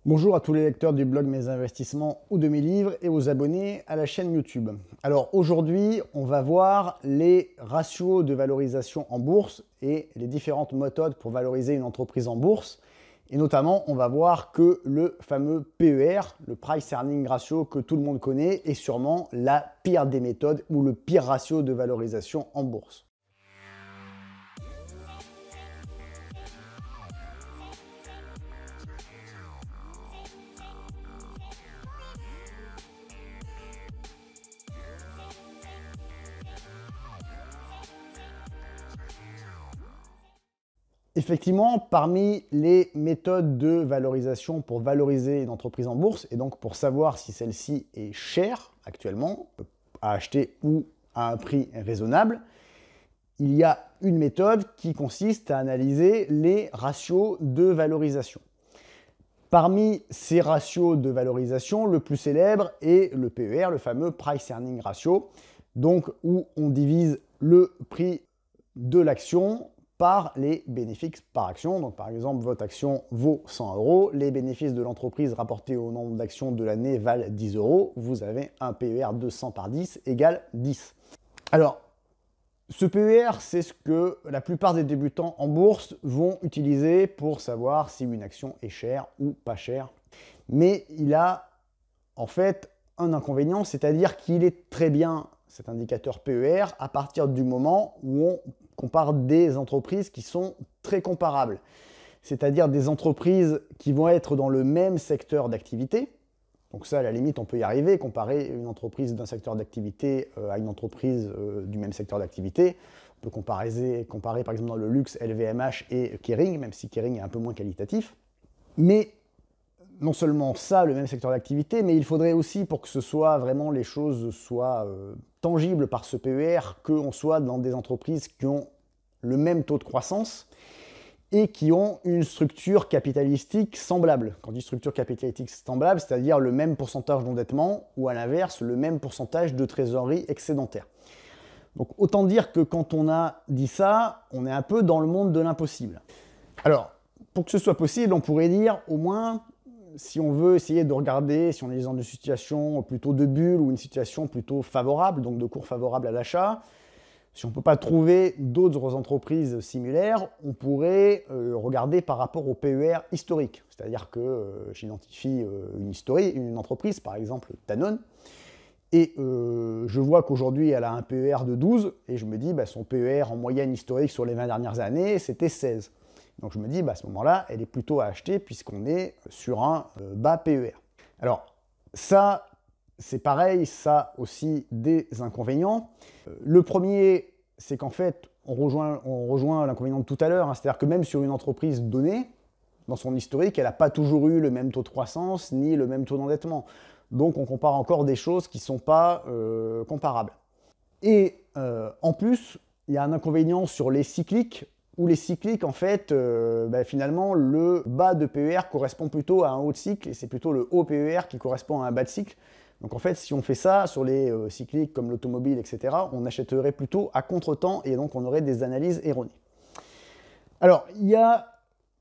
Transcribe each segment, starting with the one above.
Bonjour à tous les lecteurs du blog Mes Investissements ou de mes livres et aux abonnés à la chaîne YouTube. Alors aujourd'hui, on va voir les ratios de valorisation en bourse et les différentes méthodes pour valoriser une entreprise en bourse. Et notamment, on va voir que le fameux PER, le Price Earning Ratio que tout le monde connaît, est sûrement la pire des méthodes ou le pire ratio de valorisation en bourse. Effectivement, parmi les méthodes de valorisation pour valoriser une entreprise en bourse, et donc pour savoir si celle-ci est chère actuellement, à acheter ou à un prix raisonnable, il y a une méthode qui consiste à analyser les ratios de valorisation. Parmi ces ratios de valorisation, le plus célèbre est le PER, le fameux Price Earning Ratio, donc où on divise le prix de l'action par les bénéfices par action. Donc par exemple, votre action vaut 100 €, les bénéfices de l'entreprise rapportés au nombre d'actions de l'année valent 10 €, vous avez un PER de 100 par 10 égale 10. Alors, ce PER, c'est ce que la plupart des débutants en bourse vont utiliser pour savoir si une action est chère ou pas chère. Mais il a en fait un inconvénient, c'est-à-dire qu'il est très bien, cet indicateur PER, à partir du moment où on compare des entreprises qui sont très comparables. C'est-à-dire des entreprises qui vont être dans le même secteur d'activité. Donc ça, à la limite, on peut y arriver, comparer une entreprise d'un secteur d'activité à une entreprise du même secteur d'activité. On peut comparer par exemple dans le luxe LVMH et Kering, même si Kering est un peu moins qualitatif. Mais non seulement ça, le même secteur d'activité, mais il faudrait aussi, pour que ce soit vraiment les choses soient tangibles par ce PER, qu'on soit dans des entreprises qui ont le même taux de croissance et qui ont une structure capitalistique semblable. Quand je dis structure capitalistique semblable, c'est-à-dire le même pourcentage d'endettement ou à l'inverse, le même pourcentage de trésorerie excédentaire. Donc autant dire que quand on a dit ça, on est un peu dans le monde de l'impossible. Alors, pour que ce soit possible, on pourrait dire au moins, si on veut essayer de regarder, si on est dans une situation plutôt de bulle ou une situation plutôt favorable, donc de cours favorable à l'achat, si on ne peut pas trouver d'autres entreprises similaires, on pourrait regarder par rapport au PER historique. C'est-à-dire que j'identifie une entreprise, par exemple Danone, et je vois qu'aujourd'hui elle a un PER de 12, et je me dis son PER en moyenne historique sur les 20 dernières années, c'était 16. Donc je me dis à ce moment-là, elle est plutôt à acheter puisqu'on est sur un bas PER. Alors ça, c'est pareil, ça aussi des inconvénients. Le premier, c'est qu'en fait, on rejoint l'inconvénient de tout à l'heure, hein, c'est-à-dire que même sur une entreprise donnée, dans son historique, elle n'a pas toujours eu le même taux de croissance ni le même taux d'endettement. Donc on compare encore des choses qui ne sont pas comparables. Et en plus, il y a un inconvénient sur les cycliques, où les cycliques, en fait, finalement, le bas de PER correspond plutôt à un haut de cycle, et c'est plutôt le haut PER qui correspond à un bas de cycle. Donc en fait, si on fait ça sur les cycliques comme l'automobile, etc., on achèterait plutôt à contre-temps, et donc on aurait des analyses erronées. Alors, il y a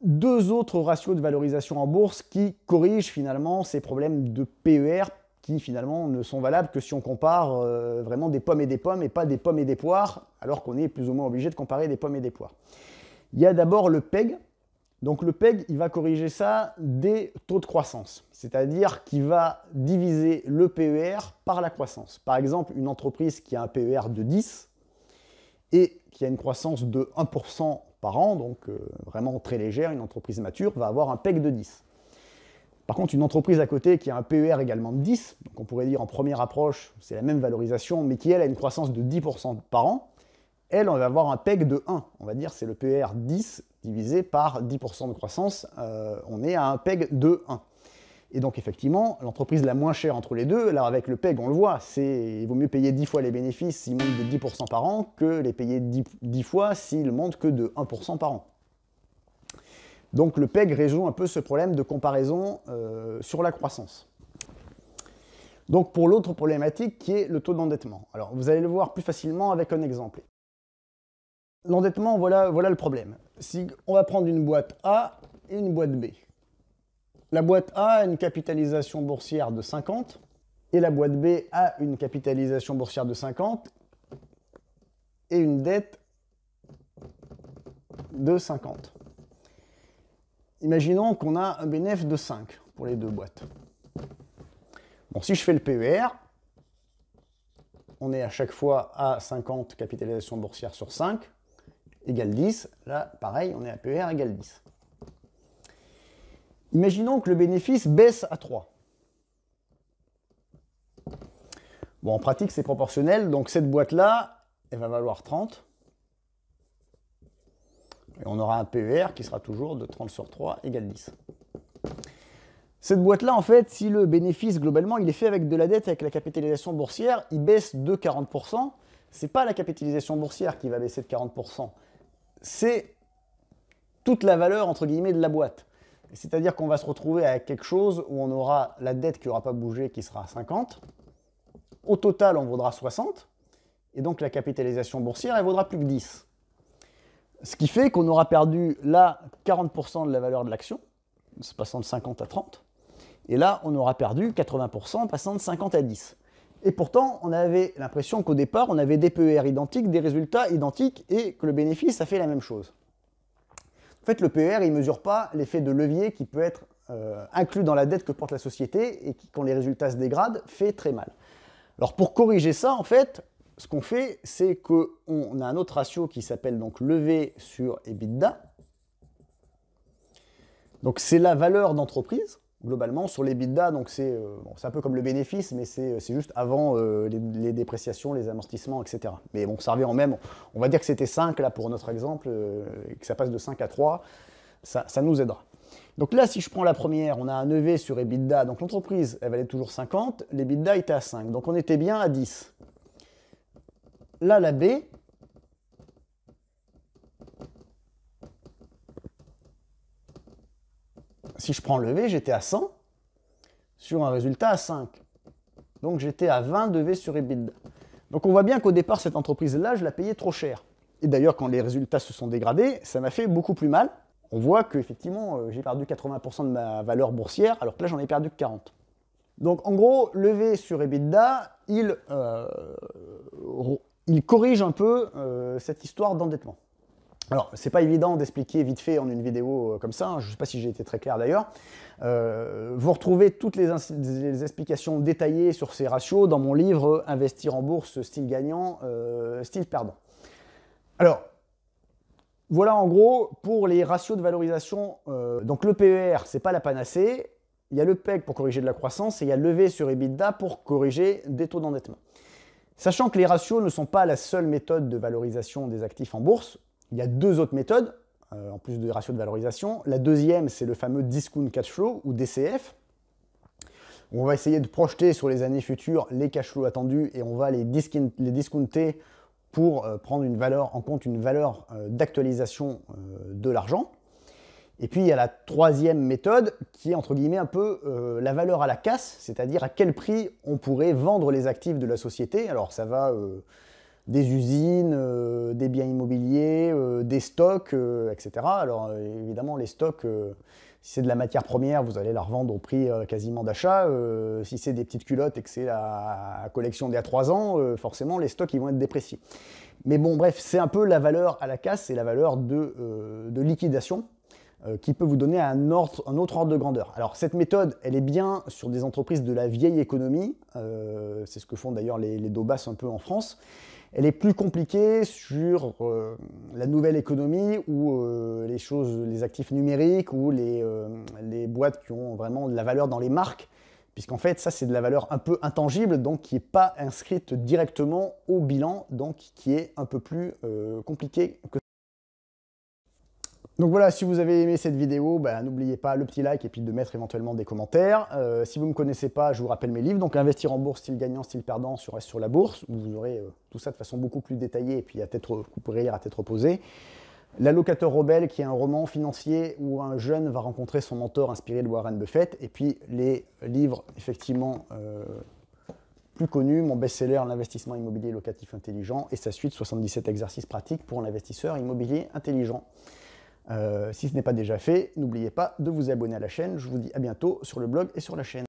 deux autres ratios de valorisation en bourse qui corrigent finalement ces problèmes de PER, qui finalement ne sont valables que si on compare vraiment des pommes et pas des pommes et des poires, alors qu'on est plus ou moins obligé de comparer des pommes et des poires. Il y a d'abord le PEG. Donc le PEG, il va corriger ça des taux de croissance, c'est-à-dire qu'il va diviser le PER par la croissance. Par exemple, une entreprise qui a un PER de 10 et qui a une croissance de 1% par an, donc vraiment très légère, une entreprise mature, va avoir un PEG de 10. Par contre, une entreprise à côté qui a un PER également de 10, donc on pourrait dire en première approche, c'est la même valorisation, mais qui elle a une croissance de 10% par an, elle, on va avoir un PEG de 1. On va dire c'est le PER 10 divisé par 10% de croissance, on est à un PEG de 1. Et donc effectivement, l'entreprise la moins chère entre les deux, là avec le PEG on le voit, il vaut mieux payer 10 fois les bénéfices s'ils montent de 10% par an que les payer 10 fois s'ils montent que de 1% par an. Donc le PEG résout un peu ce problème de comparaison sur la croissance. Donc pour l'autre problématique qui est le taux d'endettement. Alors vous allez le voir plus facilement avec un exemple. L'endettement, voilà le problème. Si on va prendre une boîte A et une boîte B. La boîte A a une capitalisation boursière de 50 et la boîte B a une capitalisation boursière de 50 et une dette de 50. Imaginons qu'on a un bénéfice de 5 pour les deux boîtes. Bon, si je fais le PER, on est à chaque fois à 50 capitalisation boursière sur 5, égale 10. Là, pareil, on est à PER égale 10. Imaginons que le bénéfice baisse à 3. Bon, en pratique, c'est proportionnel, donc cette boîte-là, elle va valoir 30. Et on aura un PER qui sera toujours de 30 sur 3 égale 10. Cette boîte-là, en fait, si le bénéfice, globalement, il est fait avec de la dette, avec la capitalisation boursière, il baisse de 40%. Ce n'est pas la capitalisation boursière qui va baisser de 40%. C'est toute la valeur, entre guillemets, de la boîte. C'est-à-dire qu'on va se retrouver avec quelque chose où on aura la dette qui n'aura pas bougé, qui sera 50. Au total, on vaudra 60. Et donc, la capitalisation boursière, elle vaudra plus que 10. Ce qui fait qu'on aura perdu là 40% de la valeur de l'action, passant de 50 à 30. Et là, on aura perdu 80%, passant de 50 à 10. Et pourtant, on avait l'impression qu'au départ, on avait des PER identiques, des résultats identiques, et que le bénéfice a fait la même chose. En fait, le PER, il ne mesure pas l'effet de levier qui peut être inclus dans la dette que porte la société et qui, quand les résultats se dégradent, fait très mal. Alors, pour corriger ça, en fait, ce qu'on fait, c'est qu'on a un autre ratio qui s'appelle donc levé sur EBITDA. Donc, c'est la valeur d'entreprise. Globalement, sur l'EBITDA, donc c'est un peu comme le bénéfice, mais c'est juste avant les dépréciations, les amortissements, etc. Mais bon, ça revient en même. On va dire que c'était 5, là, pour notre exemple, et que ça passe de 5 à 3, ça nous aidera. Donc là, si je prends la première, on a un EV sur EBITDA, donc l'entreprise, elle valait toujours 50, l'EBITDA était à 5, donc on était bien à 10. Là, la B, si je prends le V, j'étais à 100 sur un résultat à 5. Donc j'étais à 20 de V sur EBITDA. Donc on voit bien qu'au départ, cette entreprise-là, je la payais trop cher. Et d'ailleurs, quand les résultats se sont dégradés, ça m'a fait beaucoup plus mal. On voit qu'effectivement, j'ai perdu 80% de ma valeur boursière, alors que là, j'en ai perdu que 40%. Donc en gros, le V sur EBITDA, il corrige un peu cette histoire d'endettement. Alors, c'est pas évident d'expliquer vite fait en une vidéo comme ça, hein, je ne sais pas si j'ai été très clair d'ailleurs. Vous retrouvez toutes les explications détaillées sur ces ratios dans mon livre « Investir en bourse, style gagnant, style perdant ». Alors, voilà en gros pour les ratios de valorisation. Donc le PER, ce n'est pas la panacée. Il y a le PEG pour corriger de la croissance et il y a le levé sur EBITDA pour corriger des taux d'endettement. Sachant que les ratios ne sont pas la seule méthode de valorisation des actifs en bourse, il y a deux autres méthodes, en plus des ratios de valorisation. La deuxième, c'est le fameux discount cash flow, ou DCF. On va essayer de projeter sur les années futures les cash flows attendus et on va les discounter pour prendre en compte une valeur d'actualisation de l'argent. Et puis il y a la troisième méthode qui est entre guillemets un peu la valeur à la casse, c'est-à-dire à quel prix on pourrait vendre les actifs de la société. Alors ça va des usines, des biens immobiliers, des stocks, etc. Alors évidemment les stocks, si c'est de la matière première, vous allez la revendre au prix quasiment d'achat. Si c'est des petites culottes et que c'est la collection d'il y a 3 ans, forcément les stocks ils vont être dépréciés. Mais bon bref, c'est un peu la valeur à la casse, c'est la valeur de liquidation qui peut vous donner un autre ordre de grandeur. Alors cette méthode, elle est bien sur des entreprises de la vieille économie, c'est ce que font d'ailleurs les DOBAS un peu en France. Elle est plus compliquée sur la nouvelle économie ou les actifs numériques ou les boîtes qui ont vraiment de la valeur dans les marques, puisqu'en fait ça c'est de la valeur un peu intangible, donc qui n'est pas inscrite directement au bilan, donc qui est un peu plus compliqué que ça. Donc voilà, si vous avez aimé cette vidéo, n'oubliez pas le petit like et puis de mettre éventuellement des commentaires. Si vous ne me connaissez pas, je vous rappelle mes livres. Donc Investir en bourse, style gagnant, style perdant sur la bourse, où vous aurez tout ça de façon beaucoup plus détaillée et puis vous pourrez lire à tête reposée. L'allocateur rebelle, qui est un roman financier où un jeune va rencontrer son mentor inspiré de Warren Buffett. Et puis les livres effectivement plus connus, mon best-seller, l'investissement immobilier locatif intelligent et sa suite 77 exercices pratiques pour l'investisseur immobilier intelligent. Si ce n'est pas déjà fait, n'oubliez pas de vous abonner à la chaîne. Je vous dis à bientôt sur le blog et sur la chaîne.